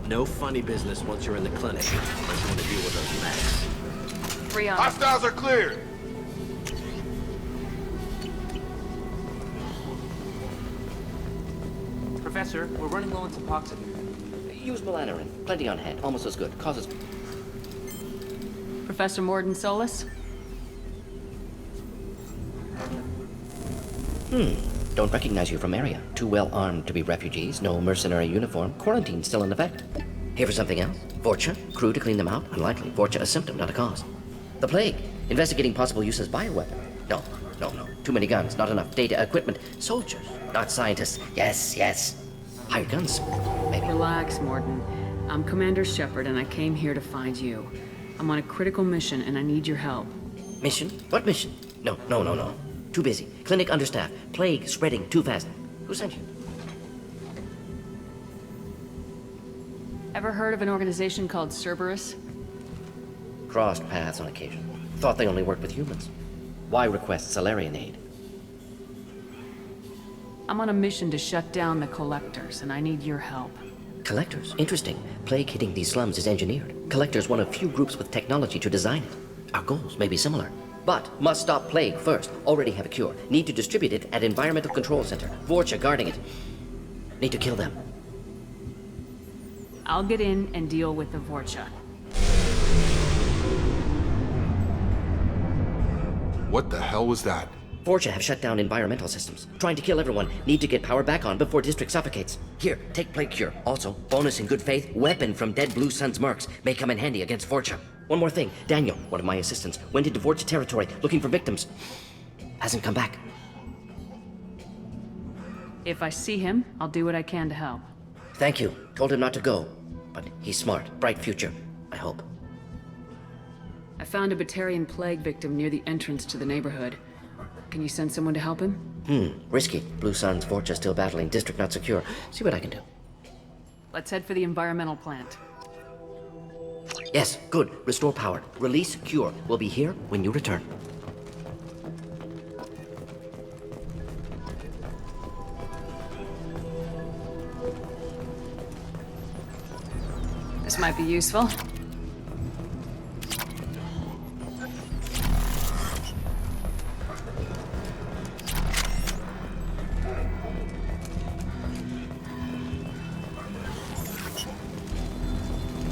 H: No funny business once you're in the clinic, unless you want to deal with those mechs.
B: 3 on.
A: Hostiles are cleared!
I: Professor, we're running low on Suboxone.
J: Use melanorin. Plenty on hand. Almost as good. Causes...
F: Professor Morden Solus?
J: Don't recognize you from area. Too well armed to be refugees. No mercenary uniform. Quarantine still in effect. Here for something else? Vorcha? Crew to clean them out? Unlikely. Vorcha a symptom, not a cause. The plague. Investigating possible use as bioweapon. No. Too many guns. Not enough data, equipment. Soldiers, not scientists. Yes. Hired guns, maybe.
F: Relax, Morden. I'm Commander Shepard, and I came here to find you. I'm on a critical mission, and I need your help.
J: Mission? What mission? No. Too busy. Clinic understaffed. Plague spreading too fast. Who sent you?
F: Ever heard of an organization called Cerberus?
J: Crossed paths on occasion. Thought they only worked with humans. Why request Salarian aid?
F: I'm on a mission to shut down the Collectors, and I need your help.
J: Collectors? Interesting. Plague hitting these slums is engineered. Collectors one of few groups with technology to design it. Our goals may be similar. But must stop plague first. Already have a cure. Need to distribute it at Environmental Control Center. Vorcha guarding it. Need to kill them.
F: I'll get in and deal with the Vorcha.
A: What the hell was that?
J: Vorcha have shut down environmental systems. Trying to kill everyone. Need to get power back on before district suffocates. Here, take plague cure. Also, bonus in good faith, weapon from dead Blue Suns mercs. May come in handy against Vorcha. One more thing. Daniel, one of my assistants, went into Vorcha territory looking for victims. Hasn't come back.
F: If I see him, I'll do what I can to help.
J: Thank you. Told him not to go. But he's smart. Bright future. I hope.
F: I found a Batarian plague victim near the entrance to the neighborhood. Can you send someone to help him?
J: Risky. Blue Suns, Vorcha still battling. District not secure. See what I can do.
F: Let's head for the environmental plant.
J: Yes, good. Restore power. Release cure. We'll be here when you return.
F: This might be useful.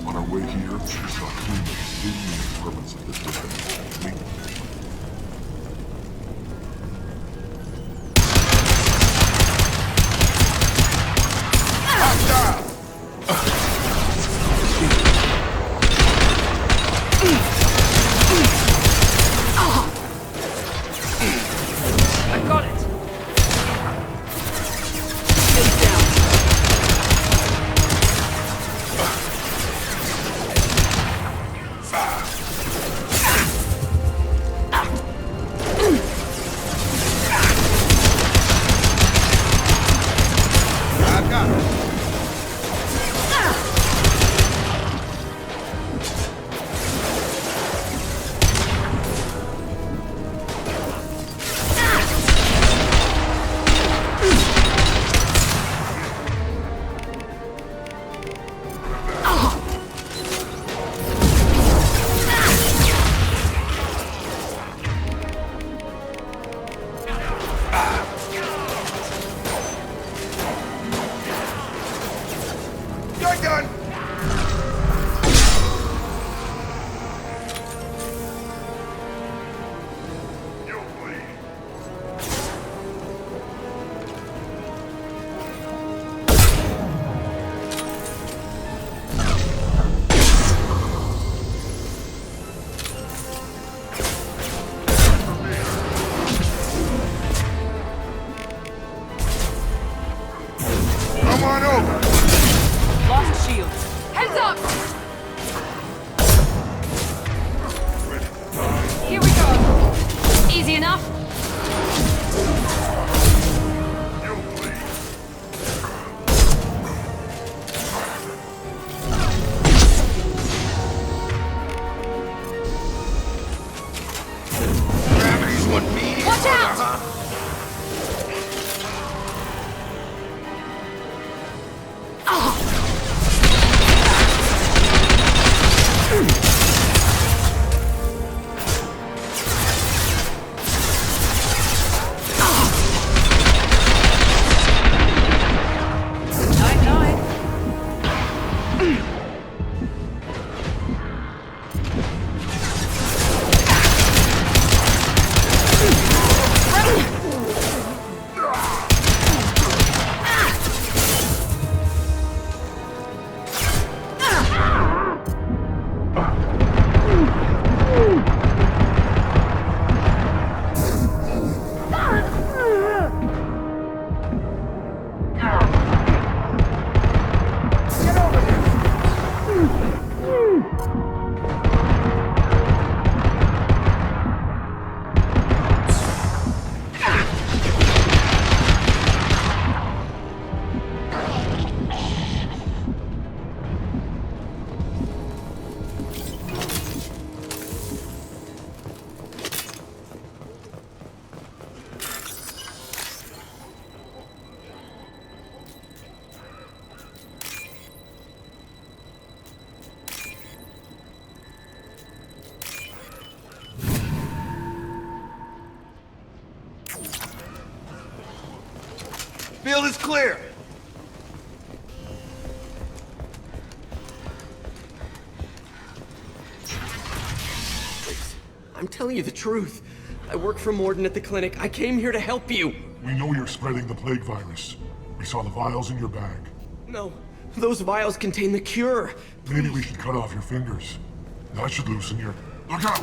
G: On our way here, we saw humans digging in the apartments of the dead.
F: I got it! Stay down.
K: field is clear.
M: Please, I'm telling you the truth. I work for Morden at the clinic. I came here to help you.
U: We know you're spreading the plague virus. We saw the vials in your bag.
M: No, those vials contain the cure.
U: Maybe we should cut off your fingers. That should loosen your... Look out!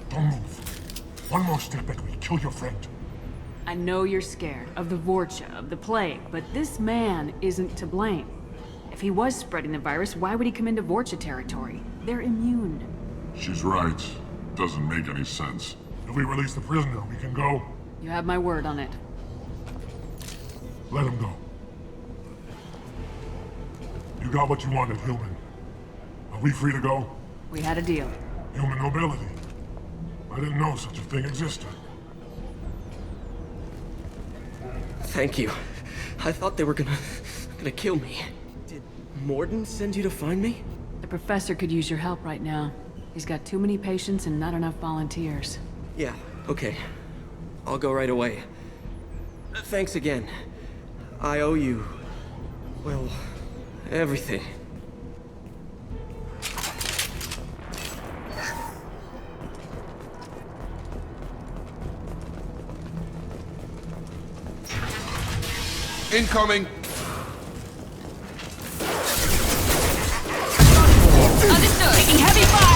U: Don't move. One more step and we kill your friend.
F: I know you're scared of the Vorcha, of the plague, but this man isn't to blame. If he was spreading the virus, why would he come into Vorcha territory? They're immune.
U: She's right. Doesn't make any sense. If we release the prisoner, we can go.
F: You have my word on it.
U: Let him go. You got what you wanted, human. Are we free to go?
F: We had a deal.
U: Human nobility. I didn't know such a thing existed.
M: Thank you. I thought they were gonna kill me. Did Morden send you to find me?
F: The professor could use your help right now. He's got too many patients and not enough volunteers.
M: Yeah, okay. I'll go right away. Thanks again. I owe you... well, everything.
K: Incoming!
F: Understood! Taking heavy fire!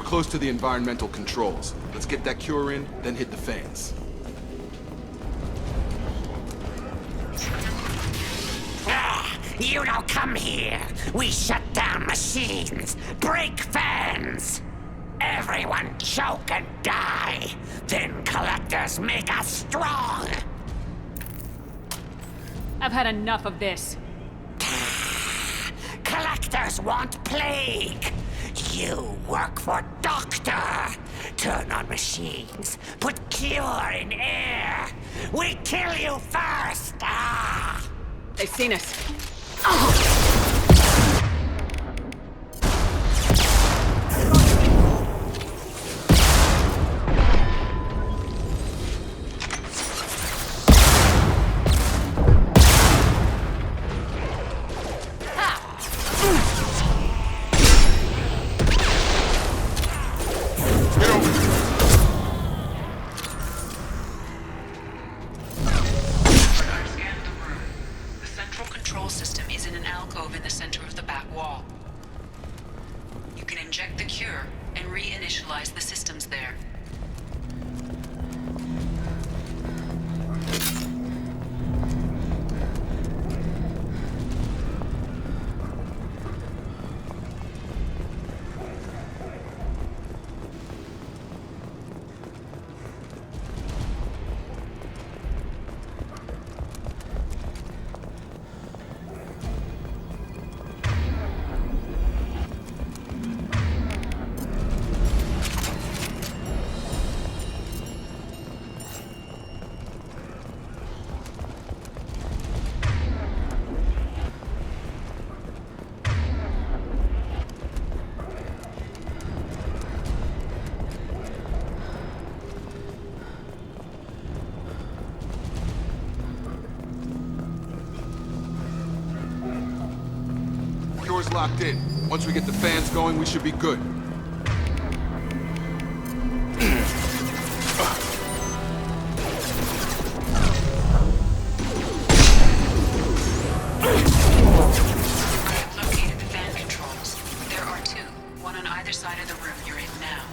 A: close to the environmental controls. Let's get that cure in, then hit the fans.
T: You don't come here. We shut down machines, break fans. Everyone choke and die. Then collectors make us strong.
F: I've had enough of this.
T: Collectors want plague. You work for Doctor. Turn on machines. Put cure in air. We kill you first. Ah!
F: They've seen us.
A: Cure's locked in. Once we get the fans going, we should be good.
V: Located the fan controls. There are two, one on either side of the room you're in now.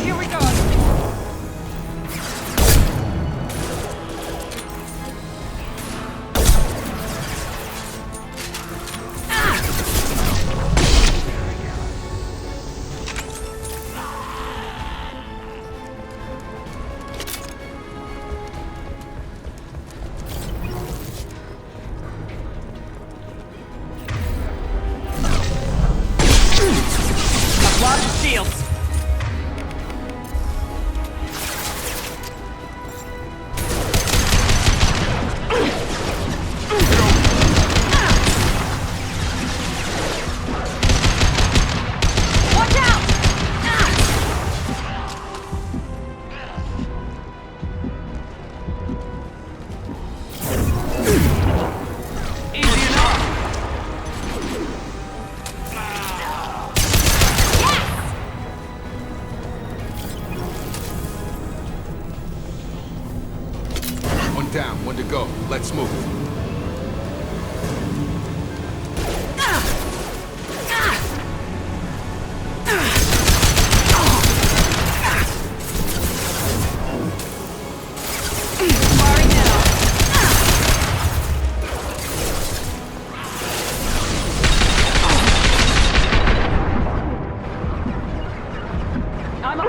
F: Here we go. Launch shields. Watch out! Easy enough.
A: One down, one to go. Let's move.
F: Firing now. I'm up.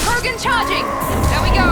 F: Kurgan charging! There we go!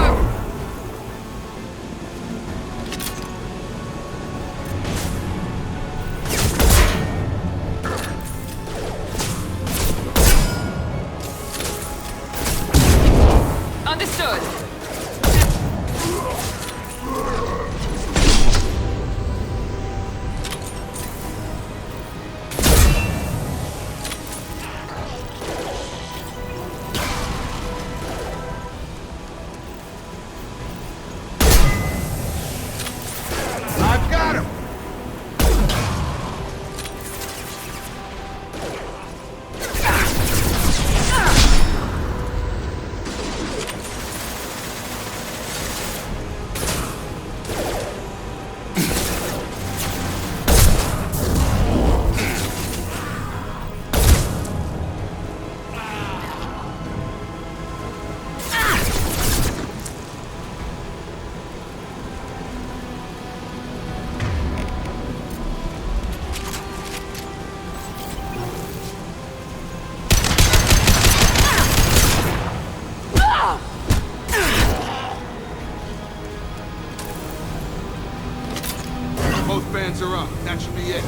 A: yeah.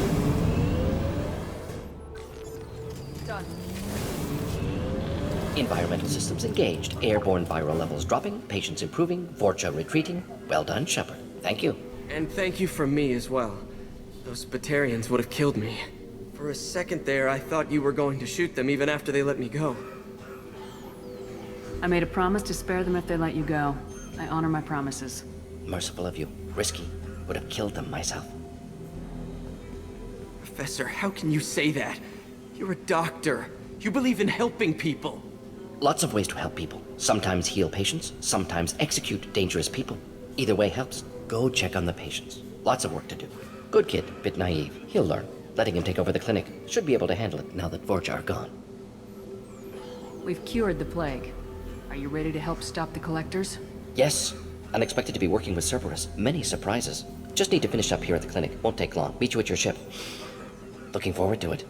B: Done.
J: Environmental systems engaged. Airborne viral levels dropping. Patients improving. Vorcha retreating. Well done, Shepard. Thank you.
M: And thank you from me as well. Those Batarians would have killed me. For a second there, I thought you were going to shoot them even after they let me go.
F: I made a promise to spare them if they let you go. I honor my promises.
J: Merciful of you. Risky. Would have killed them myself.
M: Professor, how can you say that? You're a doctor. You believe in helping people.
J: Lots of ways to help people. Sometimes heal patients, sometimes execute dangerous people. Either way helps. Go check on the patients. Lots of work to do. Good kid, bit naive. He'll learn. Letting him take over the clinic. Should be able to handle it now that Vorcha are gone.
F: We've cured the plague. Are you ready to help stop the collectors?
J: Yes. Unexpected to be working with Cerberus. Many surprises. Just need to finish up here at the clinic. Won't take long. Meet you at your ship. Looking forward to it.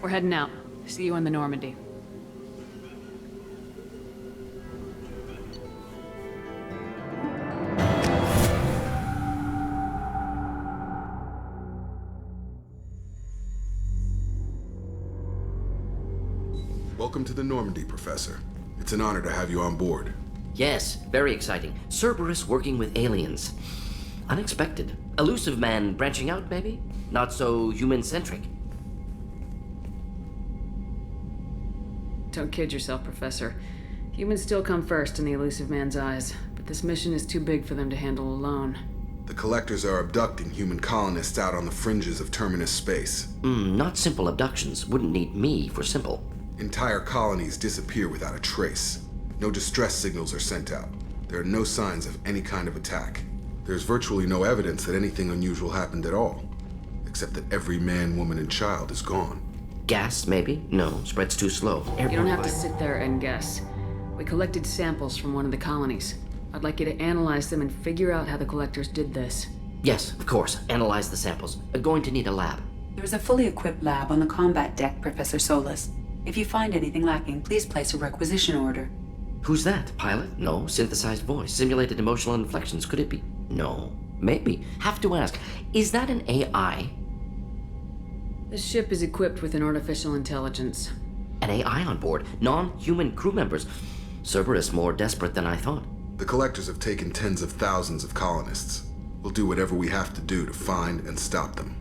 F: We're heading out. See you in the Normandy.
A: Welcome to the Normandy, Professor. It's an honor to have you on board.
J: Yes, very exciting. Cerberus working with aliens. Unexpected. Elusive man branching out, maybe? Not so human-centric.
F: Don't kid yourself, Professor. Humans still come first in the elusive man's eyes, but this mission is too big for them to handle alone.
A: The Collectors are abducting human colonists out on the fringes of Terminus space.
J: Not simple abductions. Wouldn't need me for simple.
A: Entire colonies disappear without a trace. No distress signals are sent out. There are no signs of any kind of attack. There's virtually no evidence that anything unusual happened at all, except that every man, woman, and child is gone.
J: Gas, maybe? No, spreads too slow.
F: You don't have to sit there and guess. We collected samples from one of the colonies. I'd like you to analyze them and figure out how the Collectors did this.
J: Yes, of course. Analyze the samples. Going to need a lab.
K: There's a fully equipped lab on the combat deck, Professor Solis. If you find anything lacking, please place a requisition order.
J: Who's that? Pilot? No. Synthesized voice. Simulated emotional inflections. Could it be? No. Maybe. Have to ask. Is that an AI?
F: This ship is equipped with an artificial intelligence.
J: An AI on board? Non-human crew members? Cerberus more desperate than I thought.
A: The Collectors have taken tens of thousands of colonists. We'll do whatever we have to do to find and stop them.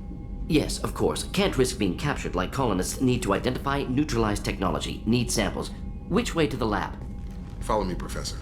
J: Yes, of course. Can't risk being captured like colonists. Need to identify, neutralize technology. Need samples. Which way to the lab?
A: Follow me, Professor.